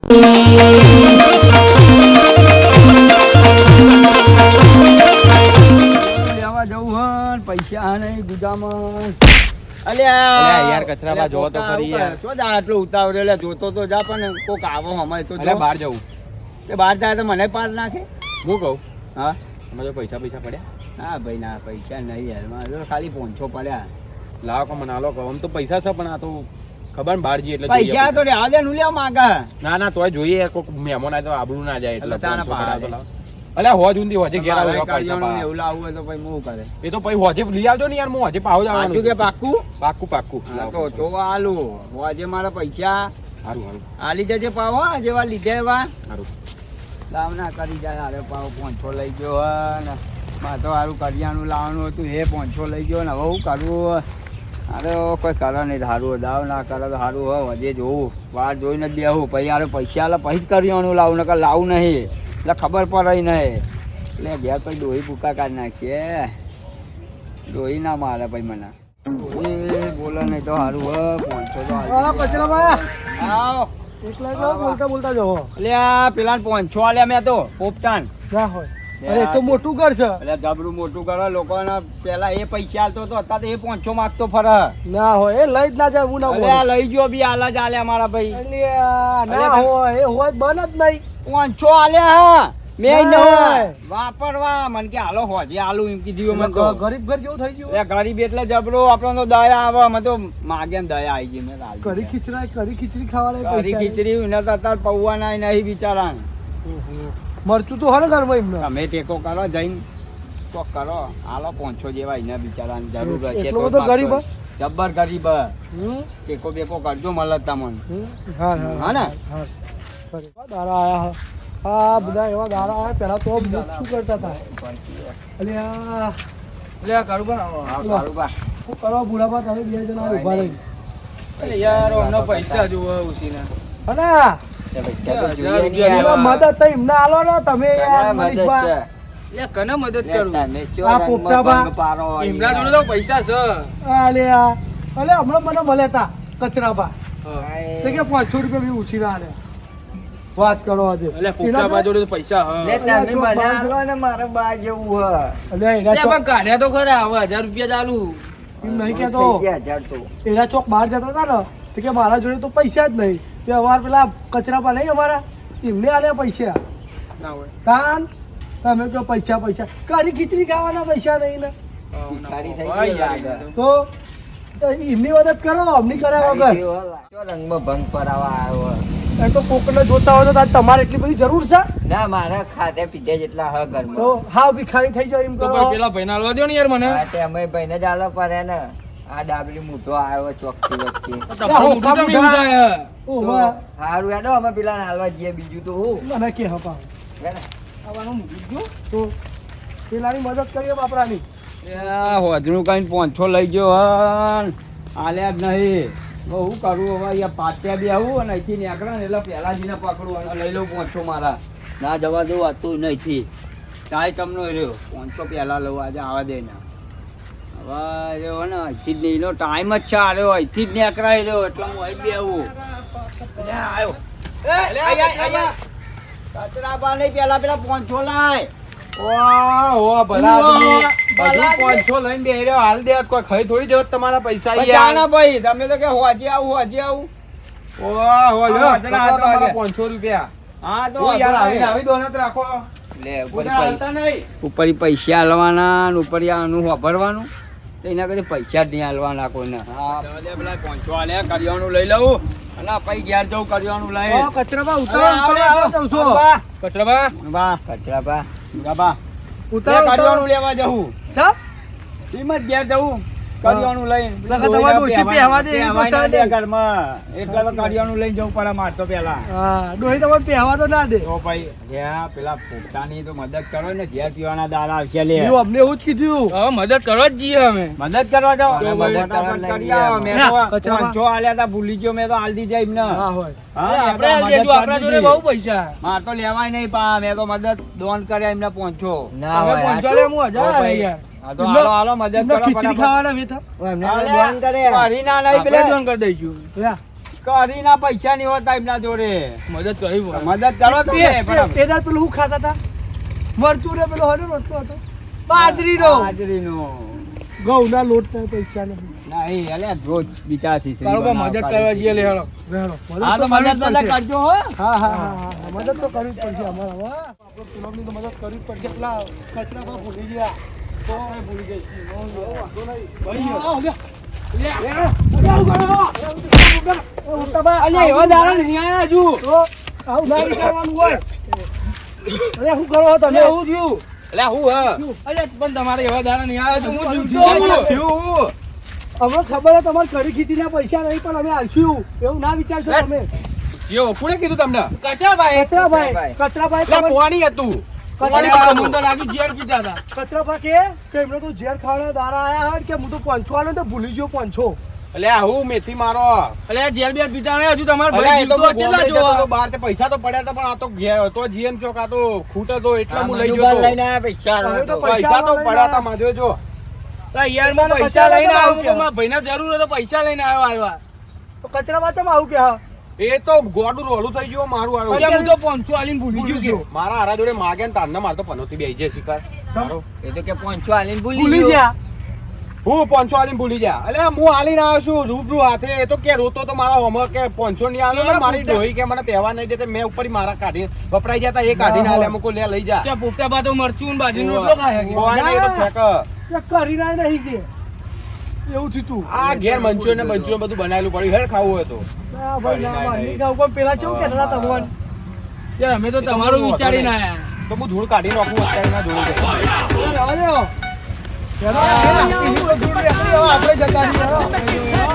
લેવા જવું હન પૈસા નહીં ગુદામાં. અલ્યા યાર કચરાબા જોવો તો ખરી યાર. શું જા આટલો ઉતાવળે લે જોતો તો જા પણ કોક આવો હમાય તો જો. બહાર જવું તે બહાર જાય તો મને પાર નાખે. હું કહું હા અમે જો પૈસા પડ્યા ના ભાઈ ના પૈસા નહીં યાર મારે તો ખાલી 500 પડ્યા. લાવો કે મને આલો કહો આમ તો પૈસા છે પણ આ તો ખબર ને બહાર જઈએ એટલે પૈસા તો રહ્યા દે નું લેવા માંગે. ના તોય જોઈએ યાર કોઈક મહેમાન આવે તો આબરૂ ના જાય એટલે ચાના 500 પાડે. તો લાવો. અલ્યા હોજ ઊંધી હોજે ઘેર આવો પૈસા કાઢીઓનું પાવા. એવું લાવવું હોય તો પછી હું કરે. એ તો પછી હોજે લઈ આવજો ને યાર હું હોજે પાવ સાચું જવાનું કે પાક્કું? પાક્કું હા, તો આલુ હોજે મારા પૈસા હારું આલી જજે પાવો જેવા લીધે એવા હારું લાવના કરી જાય. અરે પાવ 500 લઈ ગયો ને મારે તો સારું કરિયાનું લાવવાનું હતું એ 500 લઈ ગયો ને હવે હું કરવું. અરે કોઈ કરે નહીં સારું દાવ ના કરે તો સારું હોય હજે જોવું વાર જોઈને જ દેવું પછી અરે પૈસા આલે પછી જ કરિયાનું લાવું નકર લાવું નહીં એટલે ખબર પડે નહીં એટલે ઘેર પછી ડોહી ભૂકા કાઢી નાખીએ. ડોહી ના મારે પછી મને એ બોલે નહીં તો સારું હોય 500 તો આવ બોલતા જવો અલ્યા પેલા 500 આલ્યા મેં તો પોપટાન. ના હોય અરે તો મોટું ઘર છે. એટલે જબરું મોટું કરો લોકોને પેલા એ પૈસા આલતો તો અત્યારે એ 500 માંગતો ફરે. ના હોય એ લઈ જ ના જાય હું ના અલ્યા લઈ ગયો બી આલા જ આલ્યા મારા ભાઈ. ના હોય એ હોય બન જ નહીં 500 આલ્યા હા મેં ના. વાપરવા મને કે હાલો હોજે આલુ એમ કીધું મને તો. ગરીબ ઘર જેવું થઈ ગયું. એટલે ગરીબ એટલે જબરો આપણને તો દયા આવે અમે તો માગે ને દયા આવી ગઈ. મેં કઢી ખીચડી ખાવાના કરી ખીચડી એને તો અત્યારે પૌવાના નહીં બિચારા. મરચું તો હર ઘરમાં એમને તમે ટેકો કરો જઈને તો કરો હાલો 500 જેવા એને બિચારાને જરૂર હશે એટલો તો બધો ગરીબ હે? જબ્બર ગરીબ હે. ટેકો બેકો કરજો મળે તમને. હા હા ને દારા આયા હા બધા એવા દારા આયા પેલા તો શું કરતા હતા અલ્યા શું કરવા બુઢાપા તમે બે જણા ઉભા રહી યાર અમને પૈસા જોવે ઉસીના અલા મદદ તો એમને આલો ને તમે યાર મનીષભા. કને મદદ કરું આ પોપટાબા એમના જોડે તો પૈસા છે અલ્યા હમણાં મને મળ્યા તા કચરાબા તે કે 500 રૂપિયા બી ઉછી ના આલ્યા. વાત કરો આજે એટલે પોપટાબા જોડે તો પૈસા કાઢ્યા તો ખરા હવે 1000 રૂપિયા ચાલુ એમ નહીં કેતો એના ચોક બહાર જતા હતા ને તો કે મારા જોડે તો પૈસા જ નહીં તે અમારા પેલા કચરાબા નહીં અમારા એમને આલ્યા પૈસા ના હોય કાન તમે કહો પૈસા કરી ખીચડી ખાવાના પૈસા નહીં ને તો એમની મદદ કરો અમની કર્યા વગર. રંગમાં ભંગ પરાવા આવ્યો એ તો કોકને જોતા હોય તો તમારે એટલી બધી જરૂર છે ના મારા ખાતે પીધે જેટલા હ ઘરમાં તો હા ભિખારી થઈ જાવ એમ તો કરો. પેલા ભાઈ ના દો ને યાર મને તે અમે ભાઈને જ આલો પડે ને આ ડાબલી મોટો આવ્યો ચોકથી વચ્ચે ઓહો સારું હેડો અમે પેલા હાલવા જઈએ બીજું તો હું મને કે હપા તો પેલાની મદદ કરીએ બાપરાની. હોજનું કઈ 500 લઈ ગયો હન આલ્યા જ નહીં હું કરું હવે અહીંયા પાત્યા બી આવું અને અહીંથી નીકળે ને એટલે પહેલા જઈને પકડું અને લઈ લઉં 500 મારા ના જવા દઉં હતું નહીં ચાય ચમનો રહ્યો 500 પહેલા લઉં આજે આવા દે ને હવે રહ્યો ને અહીંથી જ નહીં ટાઈમ જ છે આવ્યો અહીંથી જ નીકળાઈ રહ્યો એટલે હું અહીં બી આવું આવ્યો કચરા બા નહીં પેલા 500 લાય. ઓહો ભલા આદમી બધું 500 લઈને બેહી રહ્યો હાલ દે કોઈ ખાઈ થોડી દેવ તમારા પૈસા જાના ભાઈ તમે તો કે હોજે આવું ઓહો લ્યો તમારા 500 રૂપિયા હા તો યાર આવી દોનત રાખો લે ઉપર ઉપર પૈસા હાલવાના ને ઉપર આનું વાપરવાનું તો એના કદી પૈસા જ નહીં હાલવાના કોઈને. હા પેલા 500 હાલ્યા કરિયાણું લઈ લઉં અને પછી ઘેર જવું કરિયાણું લઈ કચરાબા ઉતારો કચરાબા ઉતારો કરિયાણું લેવા જવું ચાપ એમ જ ઘેર જવું કરિયાણું લઈને તમારે ડોશી પહેવા દે એવી તો સાદે. ઘરમાં એટલે તો કરિયાણું લઈને જવું પડે માર તો પેલા હા ડોહી તમારે પહેવા તો ના દે. તો ભાઈ જ્યાં પેલા પોતાની તો મદદ કરો ને ઘેર પીવાના દાળ આવશે લે એવું અમને એવું જ કીધું. હવે મદદ કરવા જ જઈએ અમે મદદ કરવા જાઓ તો ફટાફટ કરી આવો. મેં તો 500 આલ્યા તા ભૂલી ગયો મેં તો હાલ દીધા એમને. હા હોય હા, મેં તો આપણે મદદ દેજો કરી આપણા જોડે દીધી. બહુ પૈસા માર તો લેવાય નહીં પા મેં તો મદદ દોન કર્યા એમને 500 હવે 500 લે હું 1000 આલે યાર હા તો હાલો મદદ એમને કરો ખીચડી ફટાફટ. ખાવાના વેથા દોન કરે. મારી ના નહીં પેલા આપણે દોન કરી દઈશું લ્યા કરીના પૈસા નહીં હોતા એમના જોડે. મદદ કરી બોલ. મદદ કરો તે પણ એ દાડ પેલું હું ખાતા હતા મરચું ને પેલો હનો રોટલો હતો બાજરીનો હાજરીનો ઘઉંના લોટના પૈસા નથી નહીં અલ્યા રોજ બિચારા શીશડી કાળો બા મદદ કરવા જઈએ લે હેડો. હા તો મદદ કરજો હો. હા હા હા મદદ તો કરવી જ પડશે અમારે હવે આપણે પૂનમની તો મદદ કરવી જ પડશે એટલા કચરામાં ભૂલી ગયા તો ભૂલી જઈશ અલ્યા એવા દાડા નહીં આયા હજુ. આવું ના વિચારવાનું હોય અરે શું કરો છો તમે અલ્યા હું થયું? અલ્યા હું અલ્યા પણ તમારે એવા દાડા નહીં આયા હજુ. હું થયું થયું? અમને ખબર છે તમારે કરી ખીચીના પૈસા નહીં પણ અમે આલશું એવું ના વિચારશો તમે જેવો કોણે કીધું તમને? કચાભાઈ. કચરાભાઈ તમારે પોણી હતું. પોણી અલ્યા, મને તો લાગ્યું ઝેર પીતા હતા. કચરાભા કે એમને તો ઝેર ખાવાના દારા આયા હોય કે હું તો પંચો આલો તો ભૂલી ગયો પંચો અલ્યા હું મેથી મારો. અલ્યા ઝેર બેર પીતા નહીં હજુ તમારે ભાઈ જીવતો કેટલા જોવા? બહાર તે પૈસા તો પડ્યા હતા પણ આ તો તો જીએમ ચોક આ તો ખૂટ હતો એટલે હું લઈ ગયો લઈને આવ્યા પૈસા હવે તો પૈસા તો પડ્યા હતા માધ્યો જો. યાર માં પૈસા લઈને આવ્યો તો મારા ભાઈને જરૂર હતો પૈસા લઈને આવ્યો. તો કચરામાં ચમ આવું કે હા એ તો ગોડું રોલું થઈ ગયું મારું હારું. હું તો 500 આલીને ભૂલી ગયો. મારા હારા જોડે માગે ને તારને મારતો પનોતી બેહી જાય શિકાર. એ તો કે પોંચો આલીને ભૂલી ગયા હું 500 આલીને ભૂલી જા. અલ્યા હું આલીને આવ્યો છું રૂબરૂ હાથે. એ તો કે રોતો તો મારા હોમવર્ક કે 500 ની આલો ને મારી ડોહી કે મને પહેવા નહીં દેતે મેં ઉપર મારા કાઢી વપરાઈ જતા એ કાઢીને આલે મુકો લે લઈ જા. કે પોપટા બા તો મરચું ને બાજરીનો રોટલો ખાય કે કોઈ નહીં તો ફેક. કરી ના નહીં કે એવું થયું તું આ ઘેર મંચુરિયન ને મંચુરિયન બધું બનાવેલું પડ્યું હેડ ખાવું હોય તો. ના ભાઈ ના માની ગાવ કોઈ પેલા કેવું કહેતા હતા તમને યાર અમે તો તમારું વિચારીને આયા. તો હું ધૂળ કાઢી નાખું અત્યારે ના ધૂળ. આપણે જતા રહીએ